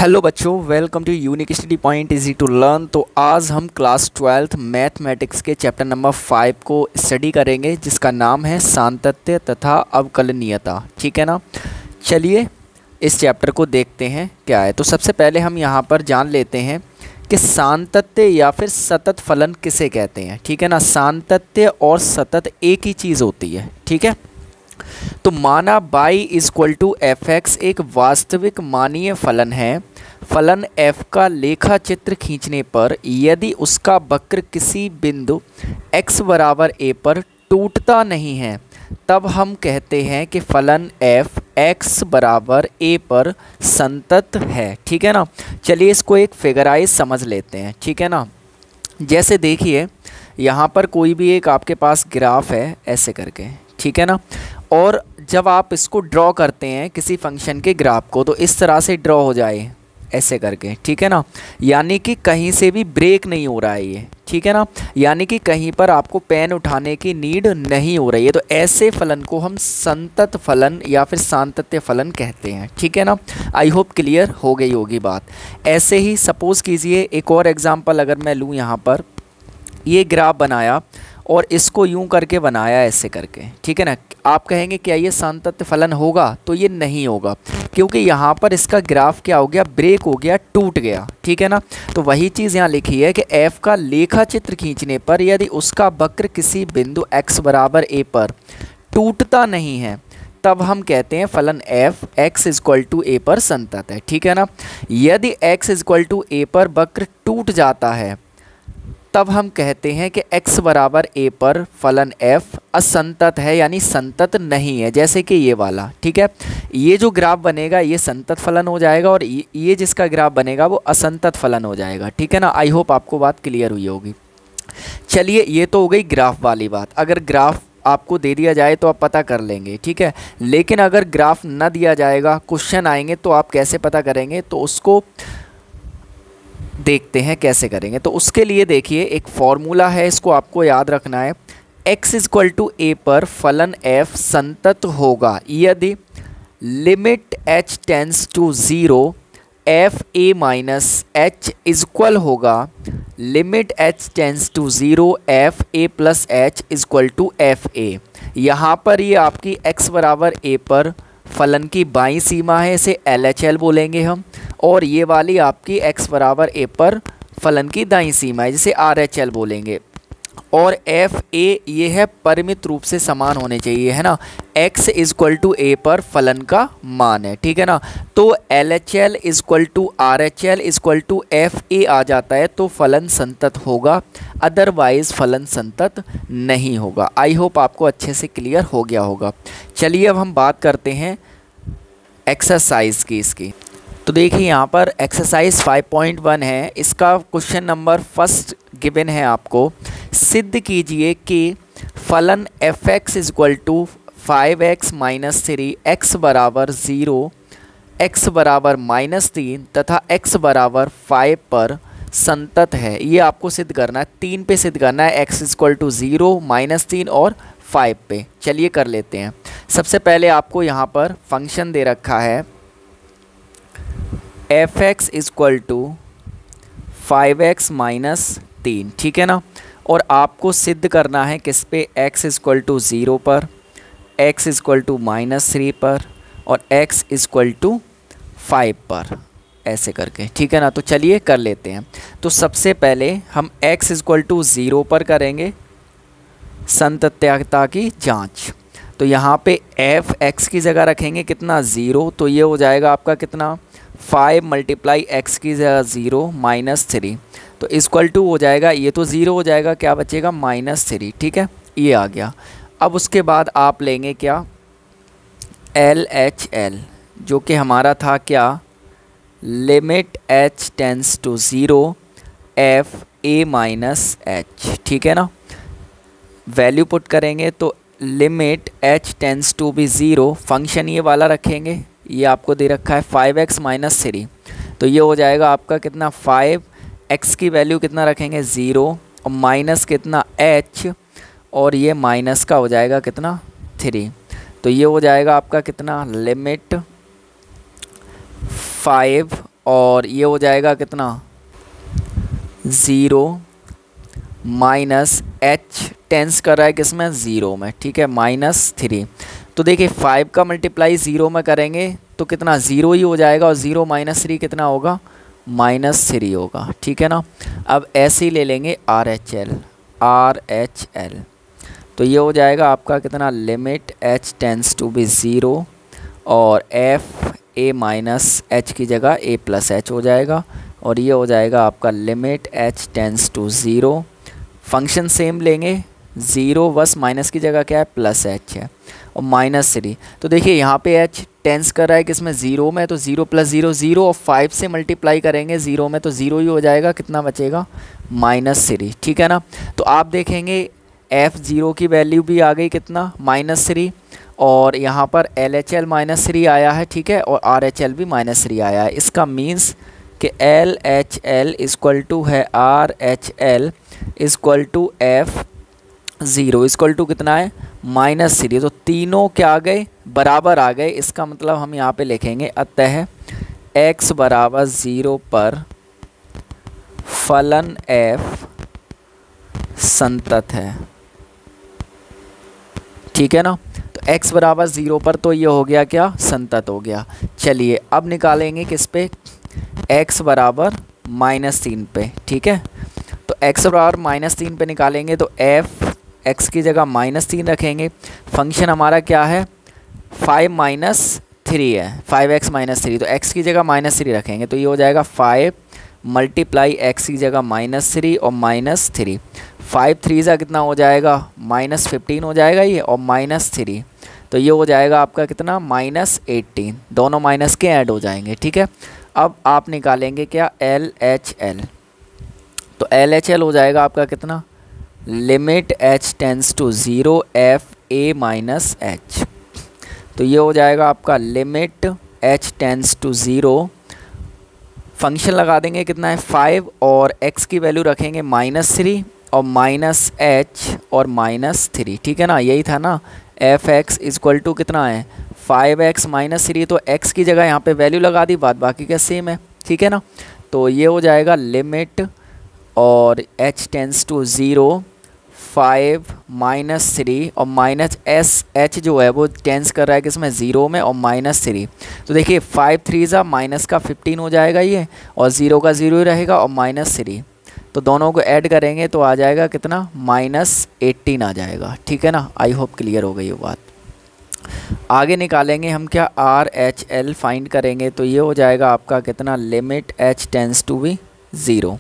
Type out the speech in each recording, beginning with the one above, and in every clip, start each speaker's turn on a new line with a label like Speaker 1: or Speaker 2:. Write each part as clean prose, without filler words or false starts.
Speaker 1: Hello बच्चों, welcome to Unique Study Point easy to learn. तो आज हम क्लास 12th मैथमेटिक्स के चैप्टर नंबर 5 को स्टडी करेंगे, जिसका नाम है सातत्य तथा अवकलनीयता। ठीक है ना। चलिए इस चैप्टर को देखते हैं क्या है। तो सबसे पहले हम यहाँ पर जान लेते हैं कि सातत्य या फिर सतत फलन किसे कहते हैं। ठीक है ना। सातत्य और सतत एक ही चीज़ होती है। ठीक है। तो माना y equal to f x एक वास्तविक मानीय फलन है। फलन f का लेखा चित्र खींचने पर यदि उसका वक्र किसी बिंदु x बराबर a पर टूटता नहीं है, तब हम कहते हैं कि फलन f x बराबर a पर संतत है। ठीक है ना। चलिए इसको एक फिगराइज समझ लेते हैं। ठीक है ना। जैसे देखिए यहाँ पर कोई भी एक आपके पास ग्राफ है ऐसे करके। ठीक है ना। और जब आप इसको ड्रॉ करते हैं किसी फंक्शन के ग्राफ को, तो इस तरह से ड्रॉ हो जाए ऐसे करके। ठीक है ना। यानी कि कहीं से भी ब्रेक नहीं हो रहा है ये। ठीक है ना। यानी कि कहीं पर आपको पेन उठाने की नीड नहीं हो रही है। तो ऐसे फलन को हम संतत फलन या फिर सातत्य फलन कहते हैं। ठीक है ना। आई होप क्लियर हो गई होगी बात। ऐसे ही सपोज़ कीजिए एक और एग्जाम्पल अगर मैं लूँ, यहाँ पर ये ग्राफ बनाया और इसको यूं करके बनाया ऐसे करके। ठीक है ना। आप कहेंगे क्या ये सातत्य फलन होगा? तो ये नहीं होगा, क्योंकि यहाँ पर इसका ग्राफ क्या हो गया, ब्रेक हो गया, टूट गया। ठीक है ना। तो वही चीज़ यहाँ लिखी है कि f का लेखा चित्र खींचने पर यदि उसका वक्र किसी बिंदु x बराबर a पर टूटता नहीं है, तब हम कहते हैं फलन f x equal to a पर संतत है। ठीक है ना। यदि x इक्वल टू a पर वक्र टूट जाता है, तब हम कहते हैं कि x बराबर a पर फलन f असंतत है, यानी संतत नहीं है। जैसे कि ये वाला। ठीक है। ये जो ग्राफ बनेगा ये संतत फलन हो जाएगा और ये जिसका ग्राफ बनेगा वो असंतत फलन हो जाएगा। ठीक है ना। आई होप आपको बात क्लियर हुई होगी। चलिए ये तो हो गई ग्राफ वाली बात। अगर ग्राफ आपको दे दिया जाए तो आप पता कर लेंगे। ठीक है। लेकिन अगर ग्राफ न दिया जाएगा, क्वेश्चन आएंगे, तो आप कैसे पता करेंगे? तो उसको देखते हैं कैसे करेंगे। तो उसके लिए देखिए एक फॉर्मूला है, इसको आपको याद रखना है। x इक्वल टू a पर फलन f संतत होगा यदि limit h tends to 0 f a minus h equal होगा limit h tends to 0 f a plus h equal to f a। यहाँ पर ये आपकी x बराबर a पर फलन की बाईं सीमा है, इसे LHL बोलेंगे हम। और ये वाली आपकी x बराबर a पर फलन की दाईं सीमा है, जिसे RHL बोलेंगे। और एफ ए ये है परिमित रूप से समान होने चाहिए, है ना। x इक्वल टू a पर फलन का मान है। ठीक है ना। तो LHL equal to RHL equal to FA आ जाता है, तो फलन संतत होगा, अदरवाइज फलन संतत नहीं होगा। आई होप आपको अच्छे से क्लियर हो गया होगा। चलिए अब हम बात करते हैं एक्सरसाइज की इसकी। तो देखिए यहाँ पर एक्सरसाइज 5.1 है। इसका क्वेश्चन नंबर फर्स्ट गिवन है आपको। सिद्ध कीजिए कि फलन f x equal to 5x minus 3 x बराबर 0 x बराबर -3 तथा x बराबर 5 पर संतत है। ये आपको सिद्ध करना है, 3 पे सिद्ध करना है, x इक्वल टू 0 -3 और 5 पे। चलिए कर लेते हैं। सबसे पहले आपको यहाँ पर फंक्शन दे रखा है f x equal to 5x minus 3। ठीक है ना। और आपको सिद्ध करना है किस पे, x इक्वल टू 0 पर, x इक्वल टू -3 पर और x इक्वल टू 5 पर, ऐसे करके। ठीक है ना। तो चलिए कर लेते हैं। तो सबसे पहले हम x इक्वल टू 0 पर करेंगे संतत्यता की जांच। तो यहाँ पे एफ एक्स की जगह रखेंगे कितना, 0। तो ये हो जाएगा आपका कितना, 5 मल्टीप्लाई एक्स की जगह 0 -3, तो इक्वल टू हो जाएगा, ये तो 0 हो जाएगा, क्या बचेगा, -3। ठीक है। ये आ गया। अब उसके बाद आप लेंगे क्या, LHL, जो कि हमारा था क्या, limit h tends to 0 f a minus h। ठीक है ना। वैल्यू पुट करेंगे तो लिमिट h टेंस टू भी 0, फंक्शन ये वाला रखेंगे, ये आपको दे रखा है 5x माइनस 3, तो ये हो जाएगा आपका कितना, 5, x की वैल्यू कितना रखेंगे, 0 और माइनस कितना h, और ये माइनस का हो जाएगा कितना, 3। तो ये हो जाएगा आपका कितना, लिमिट 5 और ये हो जाएगा कितना 0 माइनस एच टेंस कर रहा है किसमें 0 में, ठीक है, -3। तो देखिए 5 का मल्टीप्लाई 0 में करेंगे तो कितना 0 ही हो जाएगा और 0 माइनस 3 कितना होगा -3 होगा, ठीक है ना। अब ऐसे ही ले लेंगे आर एच एल, तो ये हो जाएगा आपका कितना limit h tends to be 0 और f a माइनस एच की जगह a प्लस एच हो जाएगा और ये हो जाएगा आपका limit h tends to 0। Function same लेंगे 0 बस माइनस की जगह क्या है प्लस एच है और -3। तो देखिए यहाँ पे h टेंस कर रहा है किसमें 0 में, तो 0 + 0 0 और 5 से मल्टीप्लाई करेंगे 0 में तो 0 ही हो जाएगा, कितना बचेगा -3, ठीक है ना। तो आप देखेंगे f0 की वैल्यू भी आ गई कितना -3 और यहाँ पर LHL -3 आया है, ठीक है, और RHL भी -3 आया है। इसका मीन्स कि LHL इक्वल टू है RHL equal to F0 equal to कितना है -3। तो तीनों क्या आ गए बराबर आ गए। इसका मतलब हम यहाँ पे लिखेंगे अतः x बराबर 0 पर फलन f संतत है, ठीक है ना। तो x बराबर 0 पर तो ये हो गया क्या संतत हो गया। चलिए अब निकालेंगे किस पे x बराबर -3 पे, ठीक है। तो x बराबर -3 पे निकालेंगे तो f x की जगह -3 रखेंगे। फंक्शन हमारा क्या है 5 - 3 है, 5x - 3, तो x की जगह -3 रखेंगे तो ये हो जाएगा 5 मल्टीप्लाई x की जगह -3 और -3। 5 3 सा कितना हो जाएगा -15 हो जाएगा ये और -3, तो ये हो जाएगा आपका कितना -18। दोनों माइनस के ऐड हो जाएंगे, ठीक है। अब आप निकालेंगे क्या LHL, तो LHL हो जाएगा आपका कितना limit h tends to 0 f a minus h, तो ये हो जाएगा आपका limit h tends to 0। Function लगा देंगे कितना है 5 और x की वैल्यू रखेंगे -3 और -h और -3, ठीक है ना, यही था ना। f(x) इक्वल टू कितना है 5x -3, तो x की जगह यहाँ पे वैल्यू लगा दी, बात बाकी का सेम है, ठीक है ना। तो ये हो जाएगा लिमिट और h टेंस टू 0 5 -3 और -h जो है वो टेंस कर रहा है किसमें 0 में और -3। तो देखिए 5 3 सा माइनस का 15 हो जाएगा ये और 0 का 0 ही रहेगा और -3, तो दोनों को ऐड करेंगे तो आ जाएगा कितना -18 आ जाएगा, ठीक है ना। आई होप क्लियर हो गई ये बात। आगे निकालेंगे हम क्या RHL फाइंड करेंगे तो ये हो जाएगा आपका कितना limit h tends to be 0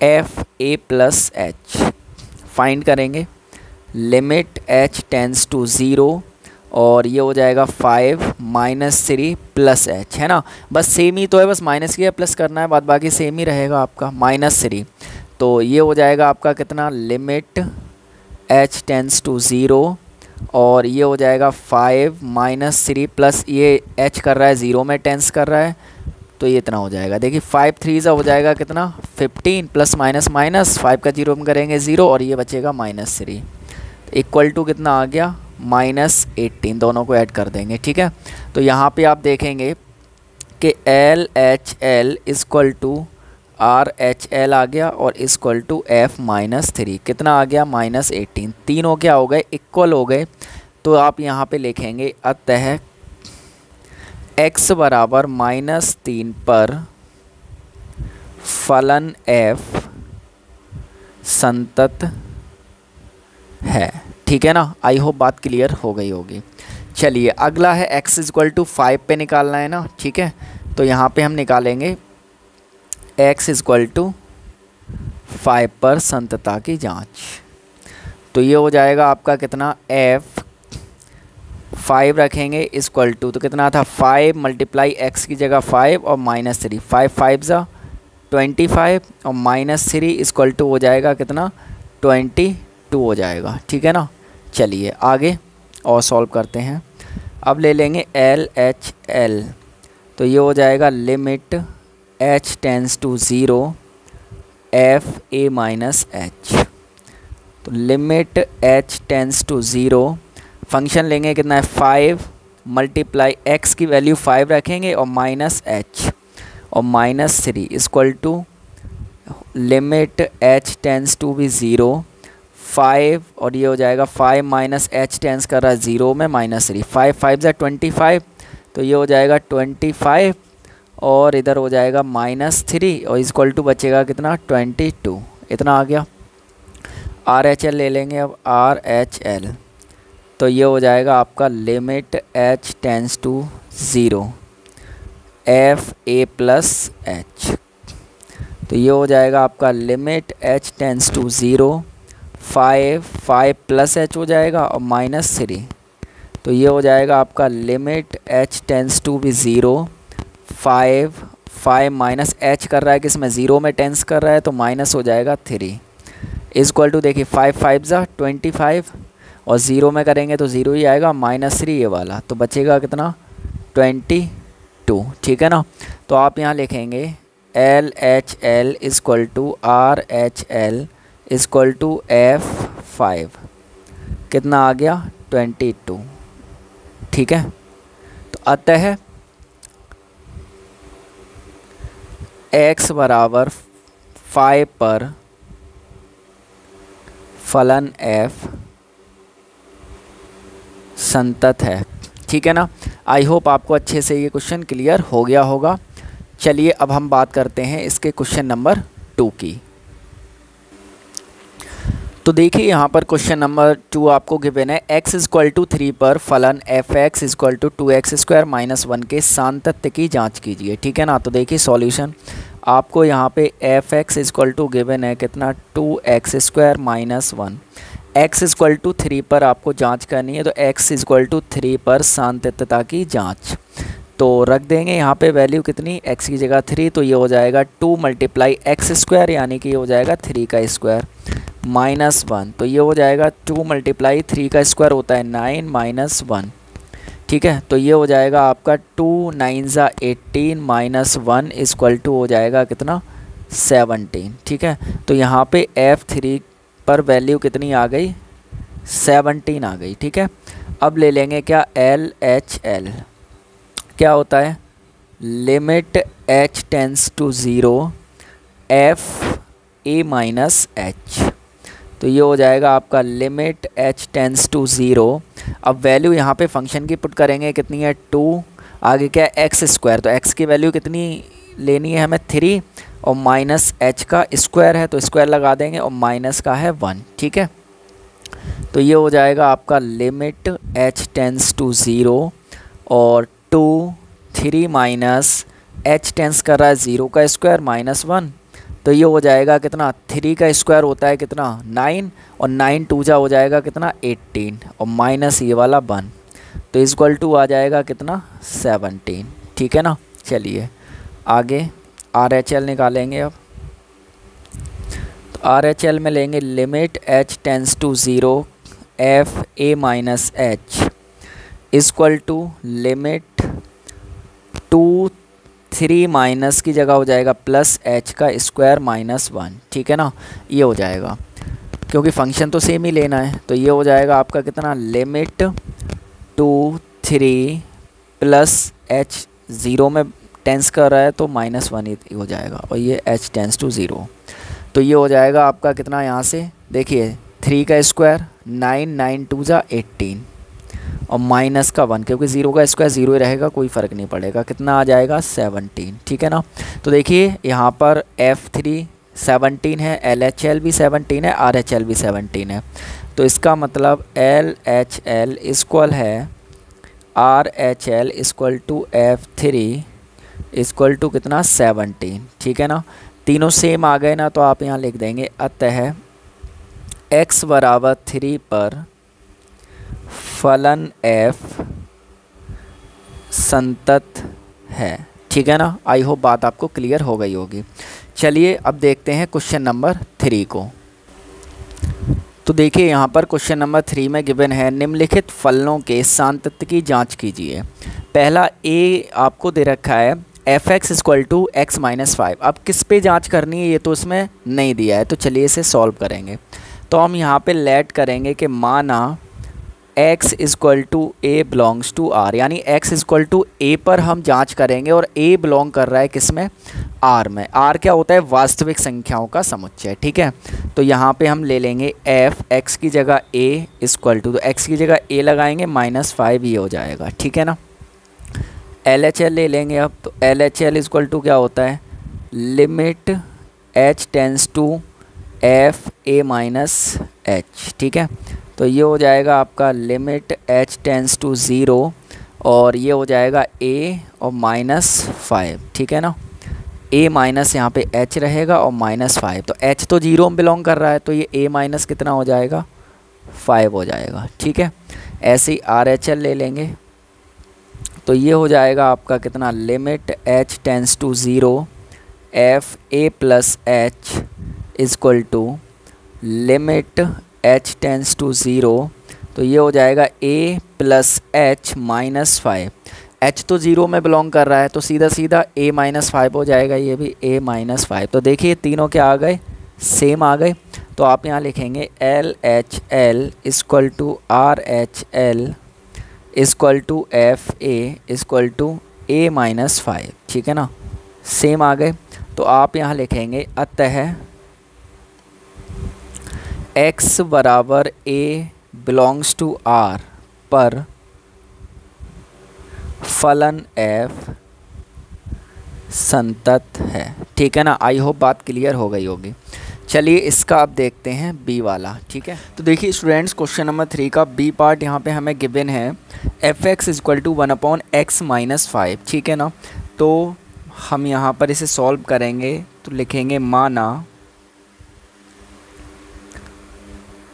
Speaker 1: f a plus h find करेंगे लिमिट h टेंस टू 0 और ये हो जाएगा 5 -3 प्लस h, है ना। बस सेम ही तो है, बस माइनस किया प्लस करना है, बाद बाकी सेम ही रहेगा आपका -3। तो ये हो जाएगा आपका कितना लिमिट h टेंस टू 0 और ये हो जाएगा 5 -3 प्लस ये h कर रहा है 0 में टेंस कर रहा है, तो ये इतना हो जाएगा। देखिए 5 3 सा हो जाएगा कितना 15 प्लस माइनस माइनस 5 का 0 में करेंगे 0 और ये बचेगा -3, इक्वल टू कितना आ गया -18। दोनों को ऐड कर देंगे, ठीक है। तो यहाँ पे आप देखेंगे कि LHL इक्वल टू RHL आ गया और इक्वल टू F -3 कितना आ गया -18। तीनों क्या हो गए इक्वल हो गए। तो आप यहाँ पे लिखेंगे अतः x बराबर -3 पर फलन f संतत है, ठीक है ना। आई होप बात क्लियर हो गई होगी। चलिए अगला है x इक्वल टू 5 पे निकालना है ना, ठीक है। तो यहाँ पे हम निकालेंगे x इक्वल टू 5 पर संतता की जांच। तो ये हो जाएगा आपका कितना f 5 रखेंगे इक्वल टू, तो कितना था 5 मल्टीप्लाई x की जगह 5 और -3, 5 5 सा 25 और -3 इक्वल टू हो जाएगा कितना 22 हो जाएगा, ठीक है ना। चलिए आगे और सॉल्व करते हैं। अब ले लेंगे LHL, तो ये हो जाएगा limit h tends to 0 f a minus h, तो limit h tends to 0 function लेंगे कितना है 5 मल्टीप्लाई x की वैल्यू 5 रखेंगे और -h और -3 equal to limit h tends to भी 0 5 और ये हो जाएगा 5 माइनस h टेंस कर रहा है 0 में -3 5 5 जा 25 तो ये हो जाएगा 25 और इधर हो जाएगा -3 और इक्वल टू बचेगा कितना 22 इतना आ गया। RHL ले लेंगे अब RHL तो ये हो जाएगा आपका limit h tends to 0 FA plus h तो ये हो जाएगा आपका limit h tends to 0 5 plus h हो जाएगा और -3 तो ये हो जाएगा आपका लिमिट h टेंस टू भी 0 5 माइनस h कर रहा है किसमें 0 में टेंस कर रहा है तो माइनस हो जाएगा 3 इक्वल टू देखिए 5 5 जा 25 और 0 में करेंगे तो 0 ही आएगा -3 ये वाला तो बचेगा कितना 22 ठीक है ना। तो आप यहाँ लिखेंगे LHL equal to RHL equal to F5 कितना आ गया 22 ठीक है। तो अतः x बराबर 5 पर फलन f संतत है ठीक है ना। आई होप आपको अच्छे से ये क्वेश्चन क्लियर हो गया होगा। चलिए अब हम बात करते हैं इसके क्वेश्चन नंबर 2 की। तो देखिए यहाँ पर क्वेश्चन नंबर 2 आपको गिवन है x इक्वल टू 3 पर फलन f(x) इक्वल टू 2x² - 1 के सान्तत्य की जांच कीजिए ठीक है ना। तो देखिए सॉल्यूशन आपको यहाँ पे f(x) इक्वल टू गिवन है कितना 2x² - 1 x इक्वल टू 3 पर आपको जांच करनी है तो x इक्वल टू 3 पर सान्तत्यता की जांच तो रख देंगे यहाँ पे वैल्यू कितनी x की जगह 3 तो ये हो जाएगा 2 × x² यानी कि ये हो जाएगा 3 का स्क्वायर -1 तो ये हो जाएगा 2 × 3 का स्क्वायर होता है 9 -1 ठीक है। तो ये हो जाएगा आपका 2 9 18 -1 इक्वल टू हो जाएगा कितना 17 ठीक है। तो यहाँ पे f3 पर वैल्यू कितनी आ गई 17 आ गई ठीक है। अब ले लेंगे क्या LHL क्या होता है limit h tends to 0 FA minus h तो ये हो जाएगा आपका लिमिट h टेंस टू 0। अब वैल्यू यहाँ पे फंक्शन की पुट करेंगे कितनी है 2 आगे क्या है x² तो x की वैल्यू कितनी लेनी है हमें 3 और माइनस h का स्क्वायर है तो स्क्वायर लगा देंगे और माइनस का है 1 ठीक है। तो ये हो जाएगा आपका लिमिट h टेंस टू 0 और 2 3 माइनस h टेंस कर रहा है 0 का स्क्वायर -1 तो ये हो जाएगा कितना 3 का स्क्वायर होता है कितना 9 और 9 2 जा हो जाएगा कितना 18 और माइनस ये वाला 1 तो इक्वल टू आ जाएगा कितना 17 ठीक है ना। चलिए आगे RHL निकालेंगे। अब तो RHL में लेंगे limit h tends to 0 FA minus h equal to limit 2 3 minus की जगह हो जाएगा प्लस h का स्क्वायर -1 ठीक है ना। ये हो जाएगा क्योंकि फंक्शन तो सेम ही लेना है तो ये हो जाएगा आपका कितना लिमिट 2 3 प्लस h 0 में टेंस कर रहा है तो -1 ही हो जाएगा और ये h टेंस टू 0 तो ये हो जाएगा आपका कितना यहाँ से देखिए 3 का स्क्वायर 9 9 2 जा 18 और माइनस का 1 क्योंकि 0 का स्क्वायर 0 ही रहेगा कोई फ़र्क नहीं पड़ेगा कितना आ जाएगा 17 ठीक है ना। तो देखिए यहाँ पर F3 17 है LHL भी 17 है RHL भी 17 है तो इसका मतलब LHL इक्वल है RHL equal to F3 equal to कितना 17 ठीक है ना। तीनों सेम आ गए ना तो आप यहाँ लिख देंगे अतः x बराबर 3 पर फलन f संतत है ठीक है ना। आई होप बात आपको क्लियर हो गई होगी। चलिए अब देखते हैं क्वेश्चन नंबर 3 को। तो देखिए यहाँ पर क्वेश्चन नंबर 3 में गिवन है निम्नलिखित फलनों के सान्तत्य की जांच कीजिए। पहला a आपको दे रखा है f(x) equal to x minus 5। अब किस पे जांच करनी है ये तो इसमें नहीं दिया है तो चलिए इसे सॉल्व करेंगे। तो हम यहाँ पे लेट करेंगे कि माना x equal to a belongs to r, यानी x इक्वल टू a पर हम जांच करेंगे और a बिलोंग कर रहा है किस में, r में। r क्या होता है, वास्तविक संख्याओं का समुच्चय, ठीक है। तो यहाँ पे हम ले लेंगे f, x की जगह a इक्वल टू, तो x की जगह a लगाएंगे -5, ये हो जाएगा, ठीक है ना। LHL ले लेंगे अब, तो LHL इक्वल टू क्या होता है, limit h tends to f a minus h, ठीक है। तो ये हो जाएगा आपका लिमिट h टेंस टू 0 और ये हो जाएगा a और -5, ठीक है ना। a माइनस यहाँ पे h रहेगा और -5, तो h तो 0 में बिलोंग कर रहा है, तो ये a माइनस कितना हो जाएगा, 5 हो जाएगा, ठीक है। ऐसे ही RHL ले लेंगे, तो ये हो जाएगा आपका कितना, limit h tends to 0 f a plus h equal to limit h tends to 0, तो ये हो जाएगा a प्लस h -5। h तो 0 में बिलोंग कर रहा है, तो सीधा सीधा a -5 हो जाएगा, ये भी a -5। तो देखिए तीनों क्या आ गए, सेम आ गए। तो आप यहाँ लिखेंगे LHL equal to RHL equal to FA equal to a -5, ठीक है ना, सेम आ गए। तो आप यहाँ लिखेंगे अतः x बराबर a बिलोंग्स टू r पर फलन f संतत है, ठीक है ना। आई होप बात क्लियर हो गई होगी। चलिए इसका अब देखते हैं बी वाला, ठीक है। तो देखिए स्टूडेंट्स, क्वेश्चन नंबर 3 का बी पार्ट यहाँ पे हमें गिवन है f(x) इक्वल टू 1/x -5, ठीक है ना। तो हम यहाँ पर इसे सॉल्व करेंगे, तो लिखेंगे माना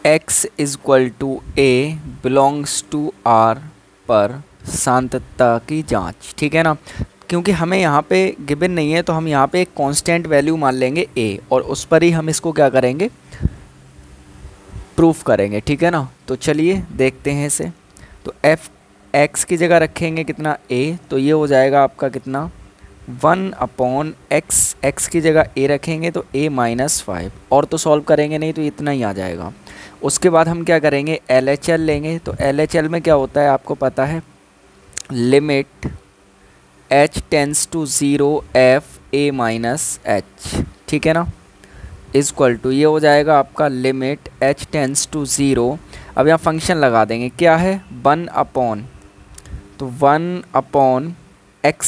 Speaker 1: x equal to a belongs to r पर सांतता की जांच, ठीक है ना। क्योंकि हमें यहाँ पे गिवन नहीं है, तो हम यहाँ पे एक कांस्टेंट वैल्यू मान लेंगे a और उस पर ही हम इसको क्या करेंगे, प्रूफ करेंगे, ठीक है ना। तो चलिए देखते हैं इसे। तो x की जगह रखेंगे कितना, a, तो ये हो जाएगा आपका कितना 1/x, x की जगह a रखेंगे तो a -5, और तो सॉल्व करेंगे नहीं तो इतना ही आ जाएगा। उसके बाद हम क्या करेंगे, LHL लेंगे। तो LHL में क्या होता है आपको पता है, limit h tends to 0 f a minus h, ठीक है ना, इक्वल टू ये हो जाएगा आपका लिमिट h टेंस टू 0। अब यहाँ फंक्शन लगा देंगे, क्या है 1/, तो 1/x,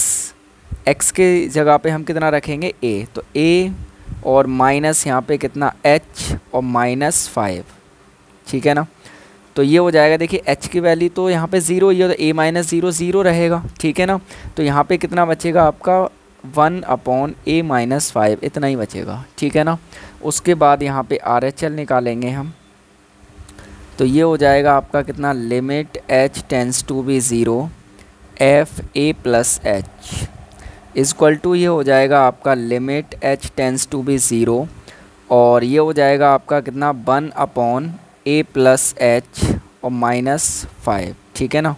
Speaker 1: x के जगह पे हम कितना रखेंगे a, तो a और माइनस यहाँ पे कितना h और -5, ठीक है ना। तो ये हो जाएगा, देखिए h की वैल्यू तो यहाँ पे 0 ही है, तो a -0 0 रहेगा, ठीक है ना। तो यहाँ पे कितना बचेगा आपका 1/a -5, इतना ही बचेगा, ठीक है ना। उसके बाद यहाँ पे RHL निकालेंगे हम, तो ये हो जाएगा आपका कितना, limit h tends to be 0 f a plus h equal to ये हो जाएगा आपका limit h tends to be 0 और ये हो जाएगा आपका कितना 1/a प्लस h और -5, ठीक है ना।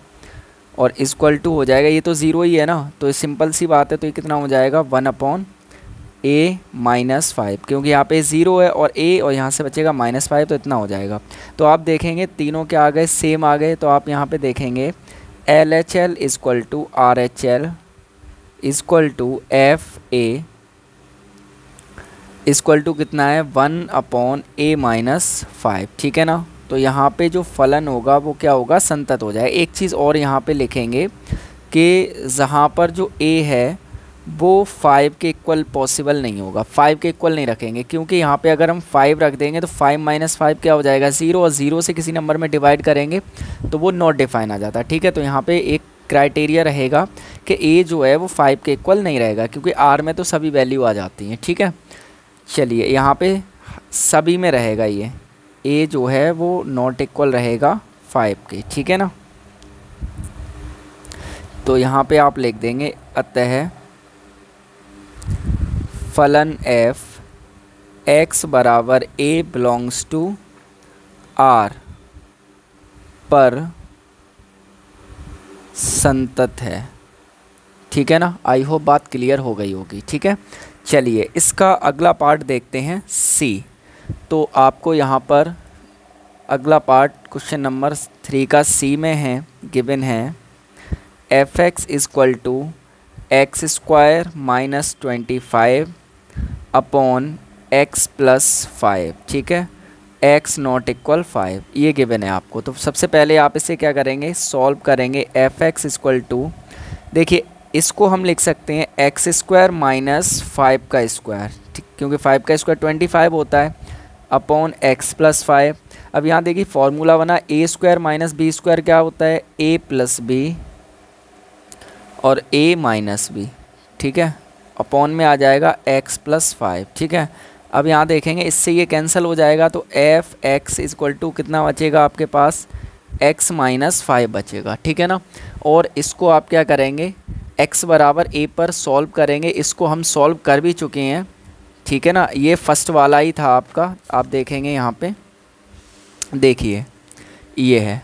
Speaker 1: और इक्वल टू हो जाएगा, ये तो 0 ही है ना, तो सिंपल सी बात है। तो ये कितना हो जाएगा 1/a -5, क्योंकि यहाँ पे 0 है और a और यहाँ से बचेगा -5, तो इतना हो जाएगा। तो आप देखेंगे तीनों क्या आ गए, सेम आ गए। तो आप यहाँ पे देखेंगे LHL equal to RHL equal to FA equal to कितना है 1/a -5, ठीक है ना। तो यहाँ पे जो फलन होगा वो क्या होगा, संतत हो जाए। एक चीज़ और यहाँ पे लिखेंगे कि जहाँ पर जो a है वो 5 के इक्वल पॉसिबल नहीं होगा, 5 के इक्वल नहीं रखेंगे, क्योंकि यहाँ पे अगर हम 5 रख देंगे तो 5 -5 क्या हो जाएगा 0, और 0 से किसी नंबर में डिवाइड करेंगे तो वो नॉट डिफाइन आ जाता है, ठीक है। तो यहाँ पे एक क्राइटेरिया रहेगा कि a जो है वो 5 के इक्वल नहीं रहेगा, क्योंकि r में तो सभी वैल्यू आ जाती हैं, ठीक है। चलिए यहाँ पे सभी में रहेगा, ये a जो है वो नॉट इक्वल रहेगा 5 के, ठीक है ना। तो यहाँ पे आप लिख देंगे अतः फलन f x बराबर a बिलोंग्स टू r पर संतत है, ठीक है ना। आई होप बात क्लियर हो गई होगी, ठीक है। चलिए इसका अगला पार्ट देखते हैं C। तो आपको यहाँ पर अगला पार्ट क्वेश्चन नंबर 3 का सी में है, गिवन है f x equal to x square minus 25 upon x plus 5। ठीक है, एक्स नॉट इक्वल 5, ये गिवन है आपको। तो सबसे पहले आप इसे क्या करेंगे, सॉल्व करेंगे। एफ एक्स इक्वल टू, देखिए इसको हम लिख सकते हैं एक्स स्क्वायर माइनस 5 का स्क्वायर, ठीक, क्योंकि 5 का स्क्वायर 25 होता है, अपॉन एक्स प्लस 5। अब यहाँ देखिए फॉर्मूला बना ए स्क्वायर माइनस बी स्क्वायर क्या होता है, ए प्लस बी और ए माइनस बी। ठीक है, अपॉन में आ जाएगा एक्स प्लस 5। ठीक है, अब यहाँ देखेंगे इससे ये कैंसिल हो जाएगा, तो एफ एक्स इक्वल टू कितना बचेगा आपके पास, एक्स माइनस 5 बचेगा। ठीक है ना, और इसको आप क्या करेंगे, एक्स बराबर ए पर सॉल्व करेंगे। इसको हम सॉल्व कर भी चुके हैं। ठीक है ना, ये फर्स्ट वाला ही था आपका, आप देखेंगे यहाँ पे, देखिए ये है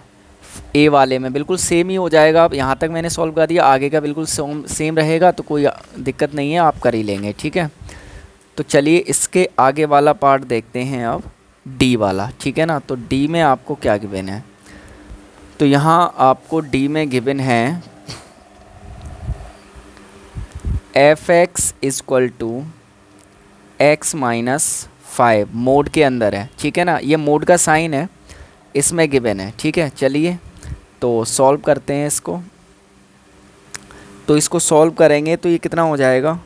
Speaker 1: ए वाले में बिल्कुल सेम ही हो जाएगा। अब यहाँ तक मैंने सॉल्व कर दिया, आगे का बिल्कुल सेम रहेगा, तो कोई दिक्कत नहीं है, आप कर ही लेंगे। ठीक है, तो चलिए इसके आगे वाला पार्ट देखते हैं अब, डी वाला। ठीक है ना, तो डी में आपको क्या गिवन है, तो यहाँ आपको डी में गिवन है f x equal to x minus 5, mod के अंदर है। ठीक है ना, ये मोड का साइन है, इसमें गिवन है। ठीक है, चलिए तो सॉल्व करते हैं इसको। तो इसको सॉल्व करेंगे तो ये कितना हो जाएगा,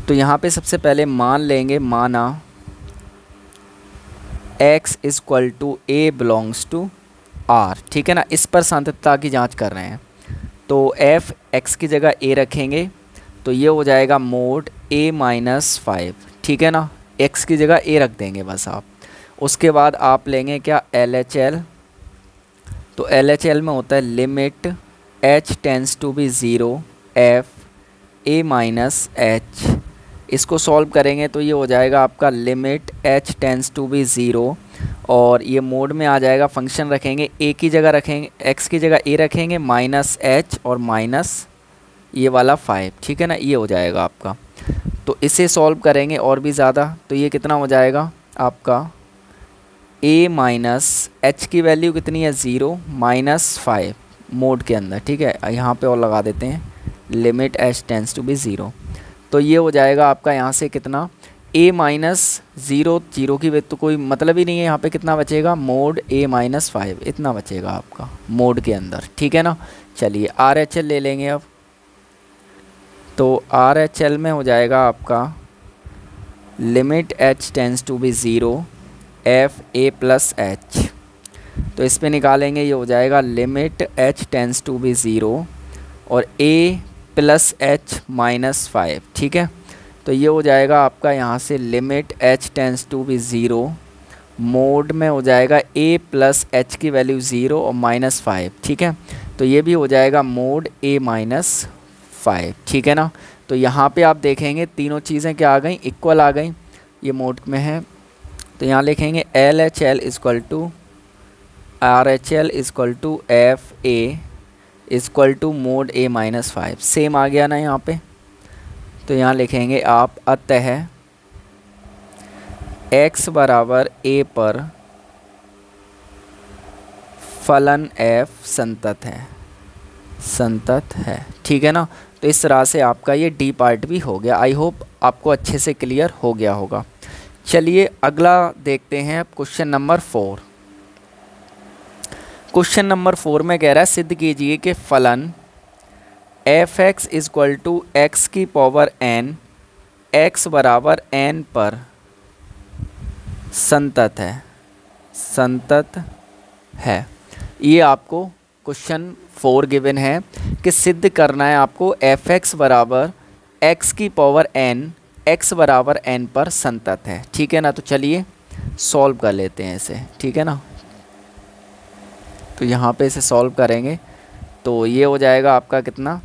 Speaker 1: तो यहाँ पे सबसे पहले मान लेंगे, माना x equal to a belongs to r. ठीक है ना, इस पर सांतत्यता की जांच कर रहे हैं, तो एफ एक्स की जगह ए रखेंगे, तो ये हो जाएगा मोड ए माइनस 5। ठीक है ना, x की जगह ए रख देंगे बस आप। उसके बाद आप लेंगे क्या, एल एच एल, तो एल एच एल में होता है limit h tends to be 0 f a minus h. इसको सॉल्व करेंगे तो ये हो जाएगा आपका limit h tends to be 0, और ये मोड में आ जाएगा। फंक्शन रखेंगे, a की जगह रखेंगे, x की जगह a रखेंगे, माइनस h और माइनस ये वाला 5। ठीक है ना, ये हो जाएगा आपका। तो इसे सॉल्व करेंगे और भी ज़्यादा, तो ये कितना हो जाएगा आपका, a माइनस h की वैल्यू कितनी है, 0 माइनस 5 मोड के अंदर। ठीक है, यहाँ पे और लगा देते हैं limit h tends to be 0, तो ये हो जाएगा आपका यहाँ से कितना, a माइनस 0, 0 की तो कोई मतलब ही नहीं है, यहाँ पे कितना बचेगा, मोड a माइनस 5, इतना बचेगा आपका मोड के अंदर। ठीक है ना, चलिए आर एच एल ले लेंगे अब, तो आर एच एल में हो जाएगा आपका limit h tends to be 0 f a plus h, तो इस पे निकालेंगे, ये हो जाएगा limit h tends to be 0 और a प्लस एच माइनस 5। ठीक है, तो ये हो जाएगा आपका यहाँ से limit h tends to be 0, mod में हो जाएगा a प्लस एच की वैल्यू 0 और माइनस 5। ठीक है, तो ये भी हो जाएगा मोड a माइनस 5। ठीक है ना, तो यहाँ पे आप देखेंगे तीनों चीज़ें क्या आ गई, इक्वल आ गई, ये मोड में है। तो यहाँ लिखेंगे L H L equal to R H L equal to F A equal to mod a minus 5, same आ गया ना यहाँ पे। तो यहाँ लिखेंगे आप, अतः x बराबर a पर फलन f संतत है, संतत है। ठीक है ना, तो इस तरह से आपका ये डी पार्ट भी हो गया। आई होप आपको अच्छे से क्लियर हो गया होगा। चलिए अगला देखते हैं अब क्वेश्चन नंबर 4। क्वेश्चन नंबर 4 में कह रहा है सिद्ध कीजिए कि फलन f x equal to x की पावर n x बराबर n पर संतत है, संतत है। ये आपको क्वेश्चन 4 गिवन है कि सिद्ध करना है आपको एफ एक्स बराबर x की पावर n x बराबर n पर संतत है। ठीक है ना, तो चलिए सॉल्व कर लेते हैं इसे। ठीक है ना, तो यहाँ पे इसे सॉल्व करेंगे तो ये हो जाएगा आपका कितना,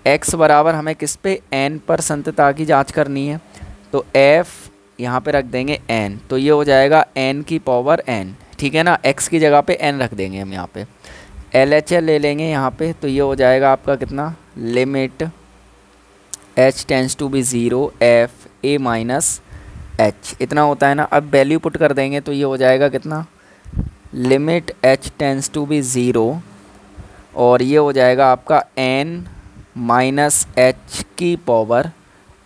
Speaker 1: x बराबर हमें किस पे, n पर संततता की जांच करनी है, तो f यहाँ पे रख देंगे n, तो ये हो जाएगा n की पावर n। ठीक है ना, x की जगह पे n रख देंगे हम यहाँ पे, LHL ले लेंगे यहाँ पे, तो ये हो जाएगा आपका कितना, limit h tends to be zero f a minus h, इतना होता है ना। अब वैल्यू पुट कर देंगे तो ये हो जाएगा कितना, limit h tends to be zero, और ये हो जाएगा आपका n माइनस एच की पावर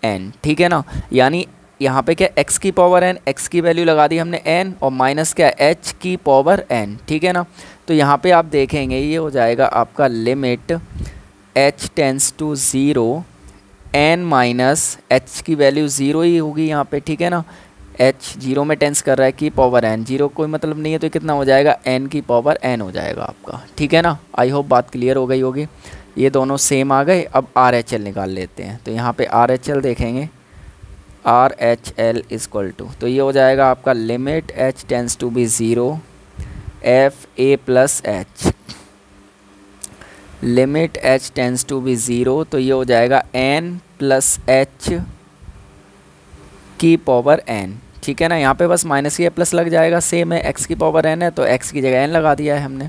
Speaker 1: n, ठीक है ना। यानी यहाँ पे क्या, x की पावर n, x की वैल्यू लगा दी हमने n, और माइनस क्या h की पावर n, ठीक है ना। तो यहाँ पे आप देखेंगे ये हो जाएगा आपका limit h tends to zero n minus h की वैल्यू ज़ीरो ही होगी यहाँ पे, ठीक है ना। h जीरो में टेंस कर रहा है, की पावर n, जीरो कोई मतलब नहीं है, तो कितना हो जाएगा, n की पावर n हो जाएगा आपका, ठीक है ना। आई होप बात क्लियर हो गई होगी। ये दोनों सेम आ गए। अब RHL निकाल लेते हैं, तो यहाँ पे RHL देखेंगे, RHL इक्वल टू, तो ये हो जाएगा आपका limit h tends to be zero f a plus h, limit h tends to be zero, तो ये हो जाएगा n प्लस एच की पावर n, ठीक है ना। यहाँ पे बस माइनस की प्लस लग जाएगा, सेम है, x की पावर n है तो x की जगह n लगा दिया है हमने।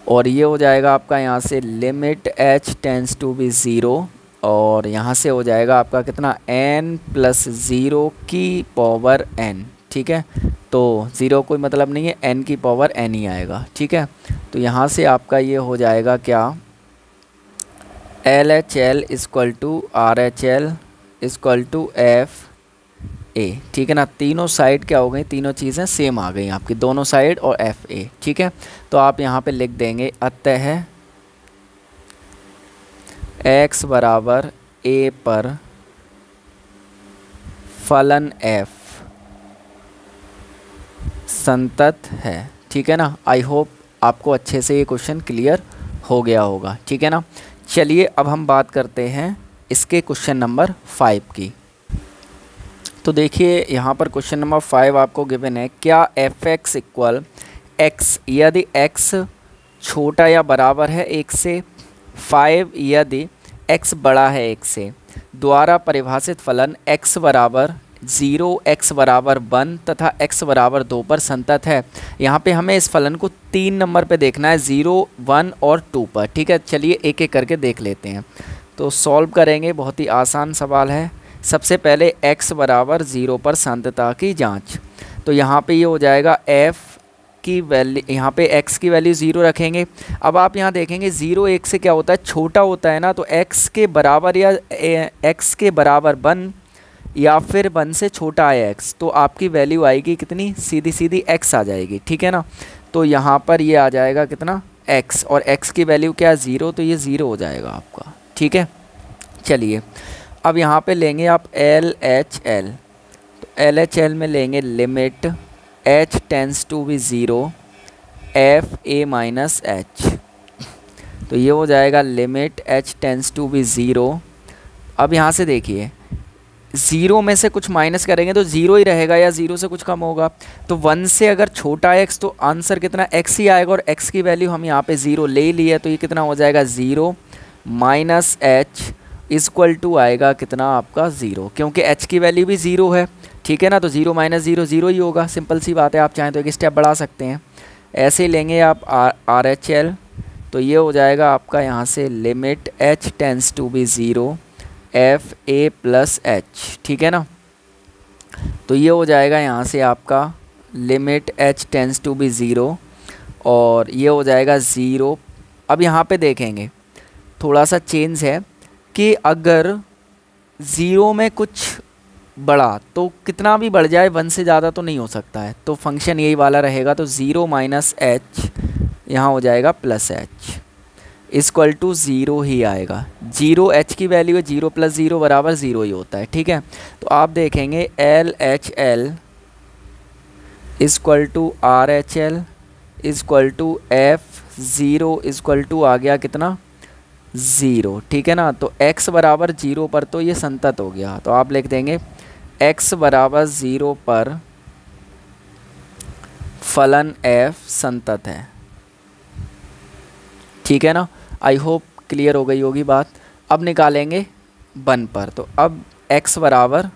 Speaker 1: और ये हो जाएगा आपका यहाँ से limit h tends to be zero, और यहाँ से हो जाएगा आपका कितना, n प्लस ज़ीरो की पावर n, ठीक है। तो ज़ीरो कोई मतलब नहीं है, n की पावर n ही आएगा, ठीक है। तो यहाँ से आपका ये हो जाएगा क्या, LHL equal to RHL equal to F a, ठीक है ना। तीनों साइड क्या हो गई, तीनों चीज़ें सेम आ गई आपकी, दोनों साइड और एफ ए, ठीक है। तो आप यहाँ पे लिख देंगे, अतः x बराबर a पर फलन f संतत है, ठीक है ना। आई होप आपको अच्छे से ये क्वेश्चन क्लियर हो गया होगा, ठीक है ना। चलिए अब हम बात करते हैं इसके क्वेश्चन नंबर 5 की। तो देखिए यहाँ पर क्वेश्चन नंबर 5 आपको गिवन है, क्या f(x) इक्वल x यदि x छोटा या बराबर है 1 से, 5 यदि x बड़ा है 1 से, द्वारा परिभाषित फलन x बराबर 0, x बराबर 1 तथा x बराबर 2 पर संतत है। यहाँ पे हमें इस फलन को 3 नंबर पे देखना है, 0, 1 और 2 पर, ठीक है। चलिए एक एक करके देख लेते हैं। तो सॉल्व करेंगे, बहुत ही आसान सवाल है। सबसे पहले x बराबर 0 पर संतता की जांच। तो यहाँ पे ये हो जाएगा f की वैल्यू, यहाँ पे x की वैल्यू 0 रखेंगे। अब आप यहाँ देखेंगे 0 1 से क्या होता है, छोटा होता है ना, तो x के बराबर या x के बराबर 1 या फिर 1 से छोटा है x, तो आपकी वैल्यू आएगी कितनी, सीधी सीधी x आ जाएगी, ठीक है ना। तो यहाँ पर ये आ जाएगा कितना, x, और x की वैल्यू क्या है 0, तो ये 0 हो जाएगा आपका, ठीक है। चलिए अब यहाँ पे लेंगे आप LHL, तो LHL में लेंगे limit h tends to be zero f a minus h, तो ये हो जाएगा limit h tends to be zero. अब यहाँ से देखिए 0 में से कुछ माइनस करेंगे तो 0 ही रहेगा या 0 से कुछ कम होगा, तो 1 से अगर छोटा है x तो आंसर कितना x ही आएगा, और x की वैल्यू हम यहाँ पे 0 ले ली है, तो ये कितना हो जाएगा 0 माइनस एच इक्वल टू आएगा कितना आपका 0, क्योंकि h की वैल्यू भी 0 है, ठीक है ना। तो 0 माइनस 0 0 ही होगा, सिंपल सी बात है। आप चाहें तो एक स्टेप बढ़ा सकते हैं। ऐसे ही लेंगे आप RHL, तो ये हो जाएगा आपका यहाँ से limit h tends to be zero f a plus h, ठीक है ना। तो ये हो जाएगा यहाँ से आपका limit h tends to be zero, और ये हो जाएगा 0। अब यहाँ पे देखेंगे थोड़ा सा चेंज है कि अगर 0 में कुछ बड़ा तो कितना भी बढ़ जाए, 1 से ज़्यादा तो नहीं हो सकता है, तो फंक्शन यही वाला रहेगा। तो 0 माइनस एच यहाँ हो जाएगा प्लस एच इक्वल टू 0 ही आएगा। 0 h की वैल्यू है, 0 प्लस 0 बराबर 0 ही होता है, ठीक है। तो आप देखेंगे LHL equal to RHL equal to F0 equal to आ गया कितना 0, ठीक है ना। तो x बराबर 0 पर तो ये संतत हो गया, तो आप लिख देंगे x बराबर 0 पर फलन f संतत है, ठीक है ना। आई होप क्लियर हो गई होगी बात। अब निकालेंगे 1 पर, तो अब x बराबर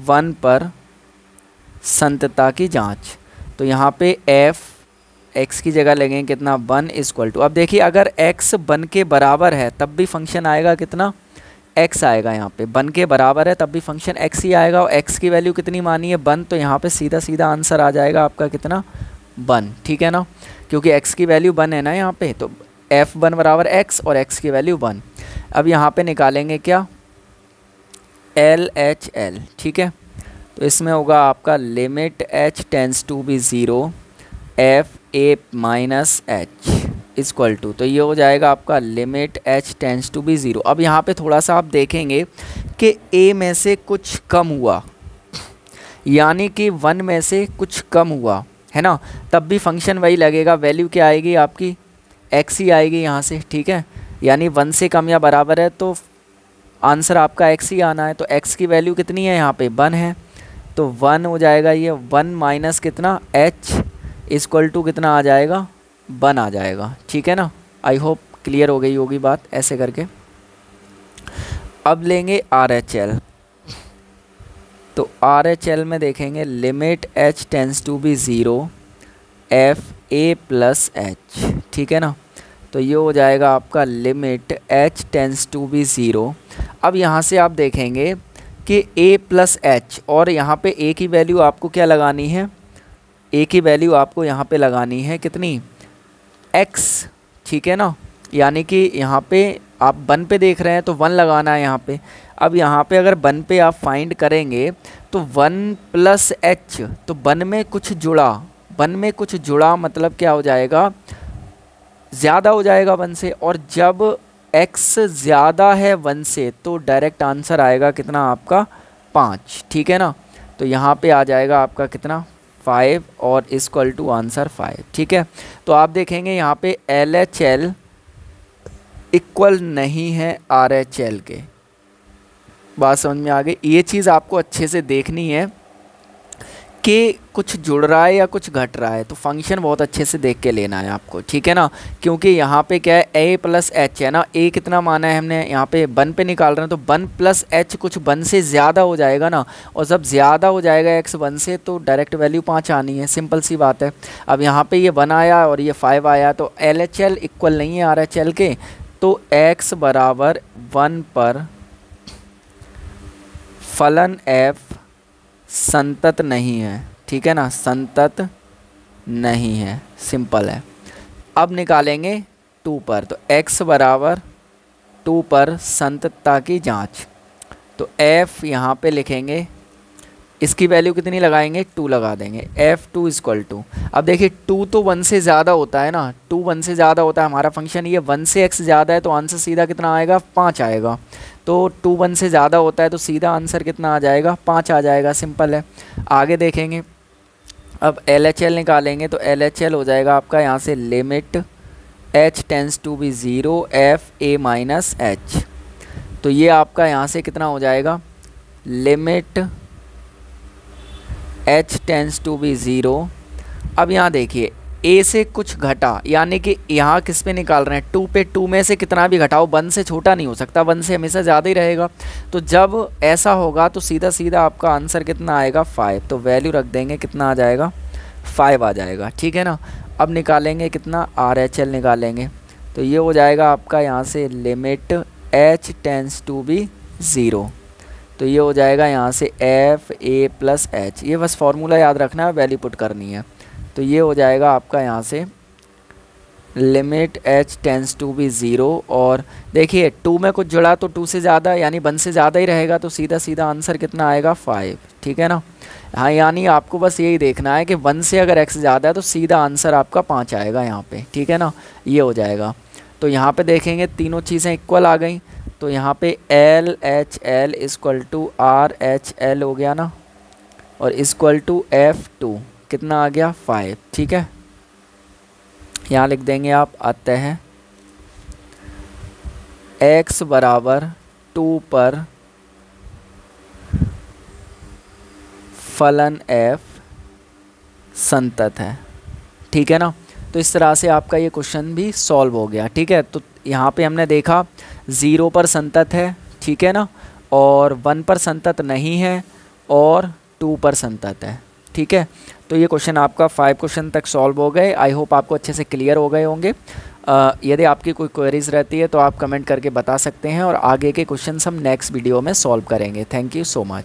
Speaker 1: 1 पर संतता की जांच। तो यहाँ पे x की जगह लगेंगे कितना 1 इक्वल टू, अब देखिए अगर x 1 के बराबर है तब भी फंक्शन आएगा कितना x आएगा, यहाँ पे 1 के बराबर है तब भी फंक्शन x ही आएगा, और x की वैल्यू कितनी मानी है 1, तो यहाँ पे सीधा सीधा आंसर आ जाएगा आपका कितना 1, ठीक है ना, क्योंकि x की वैल्यू 1 है ना यहाँ पे, तो f1 बराबर x और x की वैल्यू 1। अब यहाँ पे निकालेंगे क्या LHL, ठीक है, तो इसमें होगा आपका limit h tends to be 0 f a minus h equal to, तो ये हो जाएगा आपका limit h tends to be 0। अब यहाँ पे थोड़ा सा आप देखेंगे कि a में से कुछ कम हुआ, यानी कि 1 में से कुछ कम हुआ है ना, तब भी फंक्शन वही लगेगा, वैल्यू क्या आएगी आपकी x ही आएगी यहाँ से, ठीक है, यानी 1 से कम या बराबर है तो आंसर आपका x ही आना है, तो x की वैल्यू कितनी है यहाँ पे 1 है, तो 1 हो जाएगा, ये 1 माइनस कितना h इक्वल टू कितना आ जाएगा 1 आ जाएगा, ठीक है ना। आई होप क्लियर हो गई होगी बात ऐसे करके। अब लेंगे RHL, तो RHL में देखेंगे limit h tends to be 0 f a plus h, ठीक है ना, तो ये हो जाएगा आपका limit h tends to be 0। अब यहाँ से आप देखेंगे कि a प्लस h, और यहाँ पे a की वैल्यू आपको क्या लगानी है, a की वैल्यू आपको यहाँ पे लगानी है कितनी x, ठीक है ना, यानी कि यहाँ पे आप 1 पे देख रहे हैं तो 1 लगाना है यहाँ पे। अब यहाँ पे अगर 1 पे आप फाइंड करेंगे तो 1 प्लस h, तो 1 में कुछ जुड़ा, 1 में कुछ जुड़ा मतलब क्या हो जाएगा ज़्यादा हो जाएगा 1 से, और जब x ज़्यादा है 1 से तो डायरेक्ट आंसर आएगा कितना आपका 5, ठीक है ना, तो यहाँ पे आ जाएगा आपका कितना 5 और इक्वल टू आंसर 5, ठीक है। तो आप देखेंगे यहाँ पे LHL इक्वल नहीं है RHL के, बात समझ में आ गई। ये चीज़ आपको अच्छे से देखनी है कि कुछ जुड़ रहा है या कुछ घट रहा है, तो फंक्शन बहुत अच्छे से देख के लेना है आपको, ठीक है ना, क्योंकि यहाँ पे क्या है a प्लस h है ना, a कितना माना है हमने यहाँ पे 1 पे निकाल रहे हैं, तो 1 प्लस h कुछ 1 से ज़्यादा हो जाएगा ना, और जब ज़्यादा हो जाएगा x 1 से तो डायरेक्ट वैल्यू 5 आनी है, सिंपल सी बात है। अब यहाँ पे ये 1 आया और ये 5 आया, तो LHL इक्वल नहीं है RHL के, तो x बराबर 1 पर फलन f संतत नहीं है, ठीक है ना, संतत नहीं है, सिंपल है। अब निकालेंगे 2 पर, तो x बराबर 2 पर संततता की जांच, तो f यहाँ पे लिखेंगे, इसकी वैल्यू कितनी लगाएंगे 2 लगा देंगे, f2 इक्वल टू, अब देखिए 2 तो 1 से ज़्यादा होता है ना, 2 1 से ज़्यादा होता है हमारा फंक्शन, ये 1 से x ज़्यादा है तो आंसर सीधा कितना आएगा 5 आएगा, तो 2 1 से ज़्यादा होता है तो सीधा आंसर कितना आ जाएगा 5 आ जाएगा, सिंपल है। आगे देखेंगे, अब LHL निकालेंगे, तो LHL हो जाएगा आपका यहाँ से limit h tends to be 0 f a minus h, तो ये आपका यहाँ से कितना हो जाएगा limit h tends to be 0। अब यहाँ देखिए a से कुछ घटा, यानी कि यहाँ किस पे निकाल रहे हैं 2 पे, 2 में से कितना भी घटाओ 1 से छोटा नहीं हो सकता, 1 से हमेशा ज़्यादा ही रहेगा, तो जब ऐसा होगा तो सीधा सीधा आपका आंसर कितना आएगा 5, तो वैल्यू रख देंगे कितना आ जाएगा 5 आ जाएगा, ठीक है ना। अब निकालेंगे कितना RHL निकालेंगे, तो ये हो जाएगा आपका यहाँ से limit h tends to be 0, तो ये हो जाएगा यहाँ से f a प्लस h, ये बस फार्मूला याद रखना है, वैल्यू पुट करनी है, तो ये हो जाएगा आपका यहाँ से limit h tends to be 0, और देखिए 2 में कुछ जुड़ा तो 2 से ज़्यादा यानी 1 से ज़्यादा ही रहेगा, तो सीधा सीधा आंसर कितना आएगा 5, ठीक है ना। हाँ, यानी आपको बस यही देखना है कि 1 से अगर x ज़्यादा है तो सीधा आंसर आपका 5 आएगा यहाँ पे, ठीक है ना, ये हो जाएगा। तो यहाँ पे देखेंगे तीनों चीज़ें इक्वल आ गई, तो यहाँ पे LHL इक्वल टू RHL हो गया ना, और इक्वल टू F2 कितना आ गया 5, ठीक है। यहाँ लिख देंगे आप, अतः x बराबर 2 पर फलन f संतत है, ठीक है ना। तो इस तरह से आपका ये क्वेश्चन भी सॉल्व हो गया, ठीक है। तो यहाँ पे हमने देखा 0 पर संतत है, ठीक है ना, और 1 पर संतत नहीं है, और 2 पर संतत है, ठीक है, तो ये क्वेश्चन आपका 5 क्वेश्चन तक सॉल्व हो गए। आई होप आपको अच्छे से क्लियर हो गए होंगे। यदि आपकी कोई क्वेरीज रहती है तो आप कमेंट करके बता सकते हैं और आगे के क्वेश्चन हम नेक्स्ट वीडियो में सॉल्व करेंगे। Thank you so much.